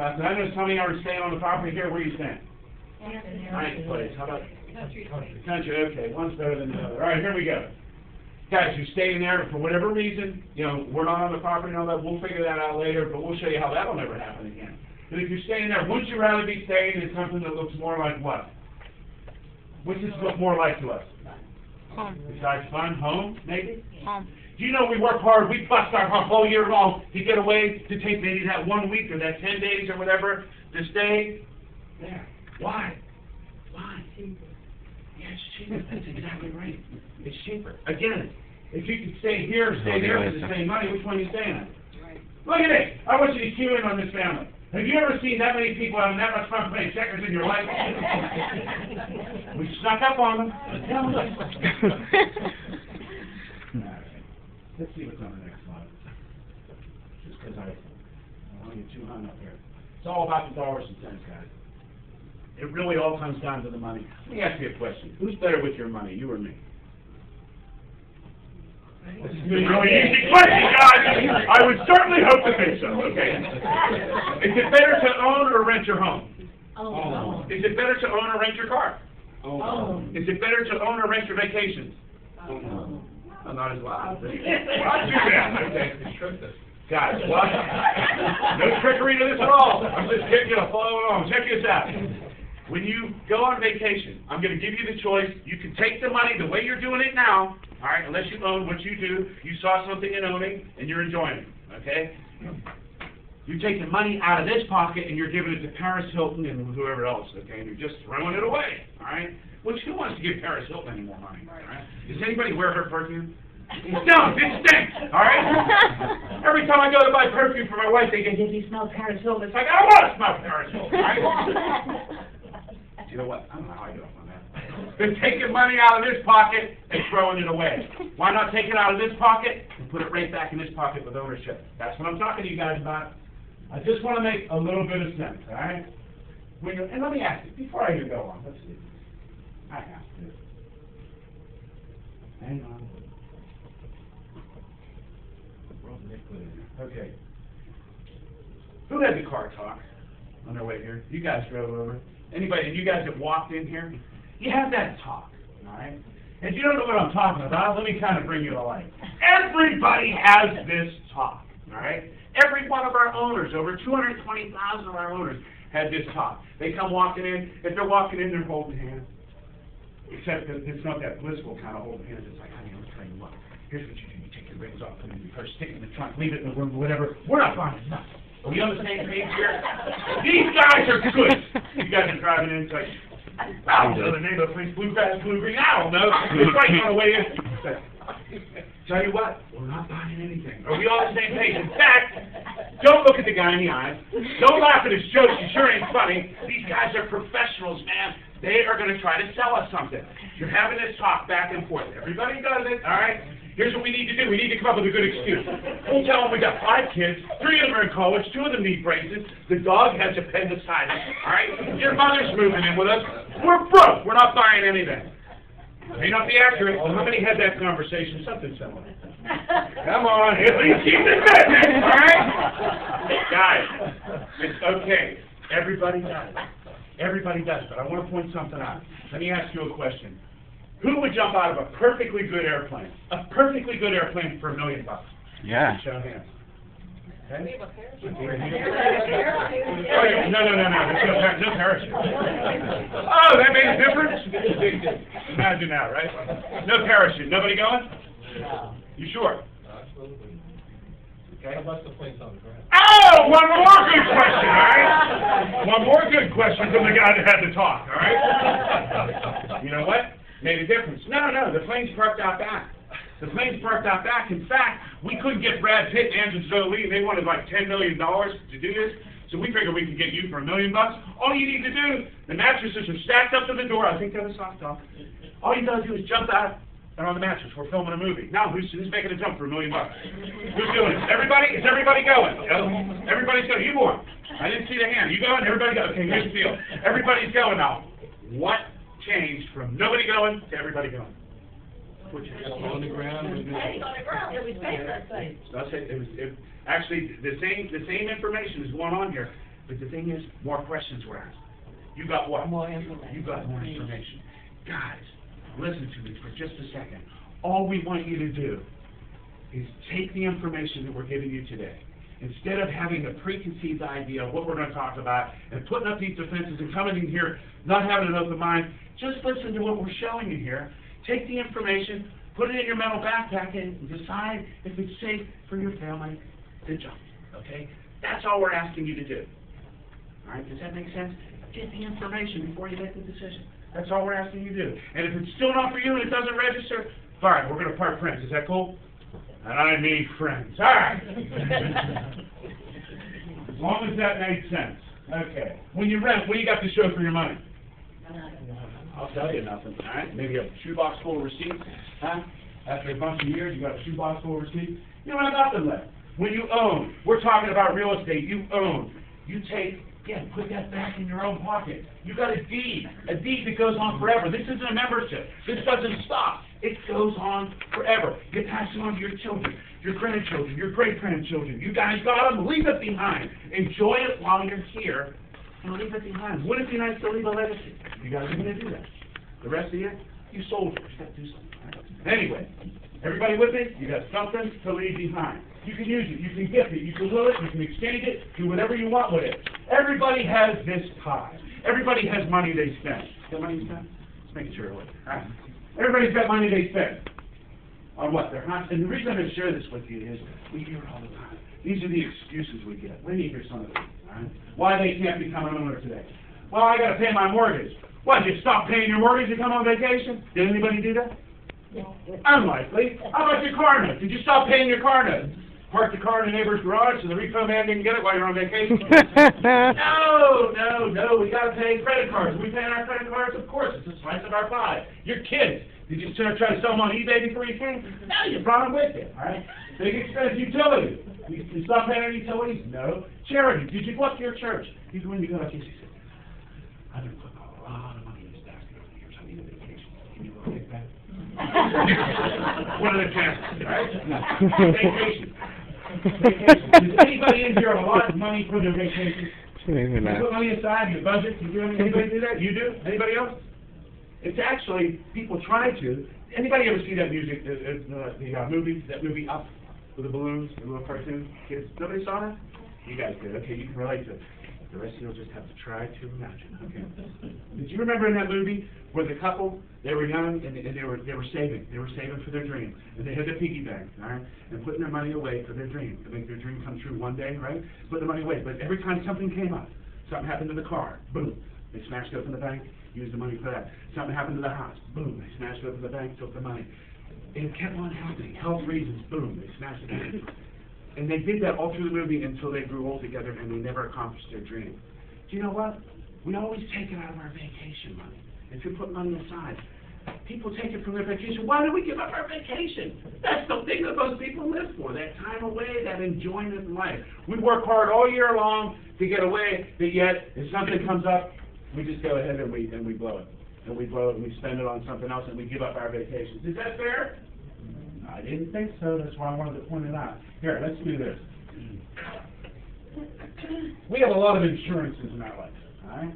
class. And I know some of you are staying on the property here. Where are you staying? Nice place. How about Country. country? Okay, one's better than the other. All right, here we go. Guys, you're staying there for whatever reason. You know, we're not on the property and all that. We'll figure that out later, but we'll show you how that'll never happen again. But if you're staying there, wouldn't you rather be staying in something that looks more like what? What's this look more like to us? Home. Besides fun, home, maybe? Home. Do you know we work hard, we bust our whole year long to get away, to take maybe that 1 week or that 10 days or whatever, to stay there. Why? Why? Yeah, it's cheaper. That's exactly right. It's cheaper. Again, if you could stay here or stay there for the same money, which one are you staying at? Look at this. I want you to cue in on this family. Have you ever seen that many people having that much fun playing checkers in your life? We snuck up on them. Let's see what's on the next slide. Just because I don't want to get too hung up here. It's all about the dollars and cents, guys. It really all comes down to the money. Let me ask you a question. Who's better with your money, you or me? This is a really easy question, guys. I would certainly hope to think so. Okay. Is it better to own or rent your home? Oh. Is it better to own or rent your car? Oh. Is it better to own or rent your vacations? Oh. Oh, not as loud. Well, not too bad. Okay. Guys, what? No trickery to this at all. I'm just getting you to follow along. Check this out. When you go on vacation, I'm going to give you the choice. You can take the money the way you're doing it now, all right, unless you own what you do. You saw something in owning, and you're enjoying it, okay? You take the money out of this pocket, and you're giving it to Paris Hilton and whoever else, okay? And you're just throwing it away, all right? Which, who wants to give Paris Hilton any more money, all right? Does anybody wear her perfume? No, it stinks, all right? Every time I go to buy perfume for my wife, they go, "Does he smell Paris Hilton?" It's like, I don't want to smell Paris Hilton, all right? You know what? I don't know how I get off on that. They're taking money out of this pocket and throwing it away. Why not take it out of this pocket and put it right back in this pocket with ownership? That's what I'm talking to you guys about. I just want to make a little bit of sense, all right? And let me ask you, before I even go on, let's see. I have to. Hang on. Okay. Who had the car talk on their way here? You guys drove over. Anybody, you guys that walked in here, you have that talk, all right? And if you don't know what I'm talking about, let me kind of bring you to life. Everybody has this talk, all right? Every one of our owners, over 220,000 of our owners, had this talk. They come walking in. If they're walking in, they're holding hands. Except that it's not that blissful kind of holding hands. It's like, honey, let me tell you what. Here's what you do. You take your rings off, put it in your purse, stick it in the trunk, leave it in the room, whatever. We're not buying nothing. Are we on the same page here? These guys are good. You guys are driving in, it's like, I don't know the name of the place, Bluegrass, Blue Green, I don't know. It's right on the way in. Tell you what, we're not buying anything. Are we all on the same page? In fact, don't look at the guy in the eyes. Don't laugh at his jokes. He sure ain't funny. These guys are professionals, man. They are going to try to sell us something. You're having this talk back and forth. Everybody does it, all right? Here's what we need to do. We need to come up with a good excuse. We'll tell them we got 5 kids, 3 of them are in college, 2 of them need braces, the dog has appendicitis, all right? Your mother's moving in with us. We're broke. We're not buying anything. May not be accurate. Well, how many had that conversation? Something similar. Come on, at least keep it business, all right? Guys, it's okay. Everybody does. Everybody does, but I want to point something out. Let me ask you a question. Who would jump out of a perfectly good airplane? A perfectly good airplane for $1 million? Yeah. Show of hands. Okay? We have a Oh, yeah. No. There's no parachute. Oh, that made a difference? Imagine that, right? No parachute. Nobody going? You sure? Absolutely. Okay. How about the planes on the ground? Oh, one more good question, all right? One more good question from the guy that had to talk, all right? You know what? Made a difference. No, the plane's parked out back. The plane's parked out back. In fact, we couldn't get Brad Pitt and Angelina Jolie. They wanted like $10 million to do this. So we figured we could get you for $1 million. All you need to do, the mattresses are stacked up to the door. I think that was soft talk. All you gotta do is jump out and on the mattress. We're filming a movie. Now, who's making a jump for $1 million? Who's doing it? Everybody? Is everybody going? Everybody's going. You going? I didn't see the hand. You going? Everybody go. Okay, here's the deal. Everybody's going now. What changed from nobody going to everybody going? What changed? On the ground. It was paper. Actually, the same information is going on here. But the thing is, more questions were asked. You got what? More information. You got more information. Guys, listen to me for just a second. All we want you to do is take the information that we're giving you today. Instead of having a preconceived idea of what we're going to talk about and putting up these defenses and coming in here not having an open mind, just listen to what we're showing you here. Take the information, put it in your mental backpack, and decide if it's safe for your family to jump. Okay? That's all we're asking you to do. All right? Does that make sense? Get the information before you make the decision. That's all we're asking you to do. And if it's still not for you and it doesn't register, fine, we're going to part friends. Is that cool? And I mean friends. All right. As long as that made sense. Okay. When you rent, what do you got to show for your money? I'll tell you nothing. All right. Maybe a shoebox full of receipts. Huh? After a bunch of years, you got a shoebox full of receipts. You don't have nothing left. When you own, we're talking about real estate. You own. You take. Yeah, put that back in your own pocket. You got a deed that goes on forever. This isn't a membership. This doesn't stop. It goes on forever. You pass it on to your children, your grandchildren, your great-grandchildren. You guys got them, leave it behind. Enjoy it while you're here, and leave it behind. Wouldn't it be nice to leave a legacy? You guys are going to do that. The rest of you soldiers, you got to do something. Right? Anyway, everybody with me? You got something to leave behind. You can use it, you can gift it, you can will it, you can exchange it, do whatever you want with it. Everybody has this pie. Everybody has money they spend. Got money you spend? Just making sure it works. All right. Everybody's got money they spend. On what? And the reason I'm going to share this with you is we hear it all the time. These are the excuses we get. Let me hear some of them. All right? Why they can't become an owner today. Well, I got to pay my mortgage. What, did you stop paying your mortgage and come on vacation? Did anybody do that? Unlikely. How about your car note? Did you stop paying your car note? Park the car in the neighbor's garage so the repo man didn't get it while you're on vacation? No. We got to pay credit cards. We paying our credit cards? Of course. It's a slice of our pie. Your kids. Did you try to sell them on eBay before you came? No, you brought them with you. All right? Big expense. Utilities. You stop paying our utilities? No. Charity. Did you go up to your church? When you go like this, you say, I've been putting a lot of money in this basket over the years. I need a vacation. Can you go take that? What are the chances, right? No. Vacation. Does anybody in here have a lot of money for their vacation? You put money aside, your budget, anybody do that? You do? Anybody else? It's actually, people try to. Anybody ever see that movie, that movie Up, with the balloons, the little cartoon? Kids, nobody saw that? You guys did. Okay, you can relate to it. The rest of you will just have to try to imagine. Okay. Did you remember in that movie where the couple, they were young and they were saving. They were saving for their dream. And they had their piggy bank, all right? And putting their money away for their dream. To make their dream come true one day, right? Put the money away. But every time something came up, something happened to the car, boom. They smashed open the bank, used the money for that. Something happened to the house, boom. They smashed open the bank, took the money. And it kept on happening. Health reasons, boom. They smashed the bank. And they did that all through the movie until they grew old together and they never accomplished their dream. Do you know what? We always take it out of our vacation money. If you put money aside, people take it from their vacation. Why do we give up our vacation? That's the thing that those people live for, that time away, that enjoyment in life. We work hard all year long to get away, but yet if something comes up, we just go ahead and we blow it. And we blow it and we spend it on something else and we give up our vacations. Is that fair? I didn't think so. That's why I wanted to point it out. Here, let's do this. We have a lot of insurances in our life, all right?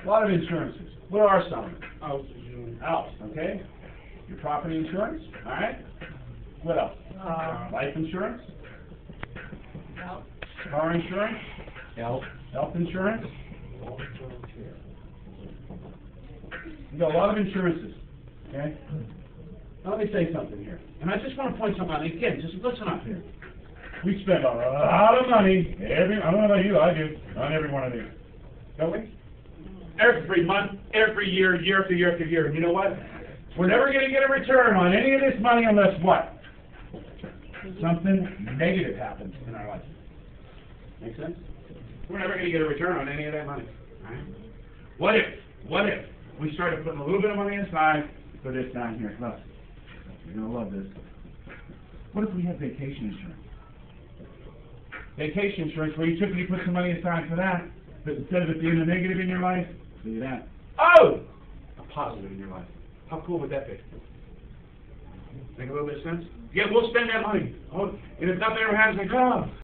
A lot of insurances. What are some of them? House, okay? Your property insurance, all right? What else? Life insurance? Car insurance? Health insurance? You got a lot of insurances, okay? Now let me say something here. And I just want to point something out. Again, just listen up here. We spend a lot of money, I don't know about you, I do, on every one of these. Don't we? Every month, every year, year after year after year. And you know what? We're never going to get a return on any of this money unless what? Something negative happens in our life. Make sense? We're never going to get a return on any of that money. Right? What if we started putting a little bit of money aside for this down here? Look, you're going to love this. What if we had vacation insurance? Vacation insurance where you typically put some money aside for that, but instead of it being a negative in your life, look at that. Oh! A positive in your life. How cool would that be? Make a little bit of sense? Yeah, we'll spend that money. Oh, and if nothing ever happens, like, oh,